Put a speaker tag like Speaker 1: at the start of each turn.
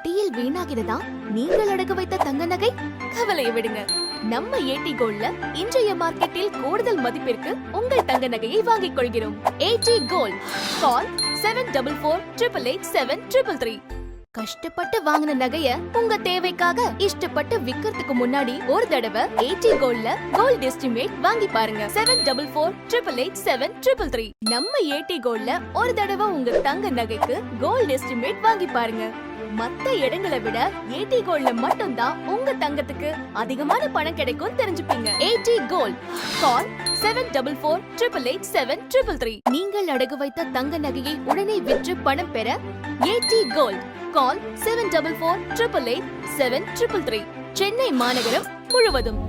Speaker 1: வட்டியில் வீணாகிறதா நீங்கள் அடகு வைத்த தங்க நகை? கவலையை விடுங்க. நம்ம ஏடி கோல்ட்ல இன்றைய மார்க்கெட்டில் கூடுதல் மதிப்பிற்கு உங்கள் தங்க நகையை வாங்கிக் கொள்கிறோம். ஏடி கோல்ட். கால் 7448887333. கஷ்டப்பட்டு வாங்கின நகைய உங்க தேவைக்காக இஷ்டப்பட்டு விக்கிறதுக்கு முன்னாடி ஒரு தடவை ஏடி கோல்ட்ல கோல்ட் எஸ்டிமேட் வாங்கி பாருங்க. 7448887333. நம்ம ஏடி கோல்ட்ல ஒரு தடவை உங்க தங்க நகைக்கு கோல்ட் எஸ்டிமேட் வாங்கி பாருங்க. மத்த இடங்களை விட ஏடி கோல்ட்ல மட்டும்தான் உங்க தங்கத்துக்கு அதிகமான பணம் கிடைக்கும் தெரிஞ்சுப்பீங்க. ஏடி கோல்ட். கால் 7448887333. நீங்கள் அடகு வைத்த தங்க நகையை உடனே விற்று பணம் பெற ஏடி கோல்ட். கால் 7448887333. சென்னை மாநகரம் முழுவதும்.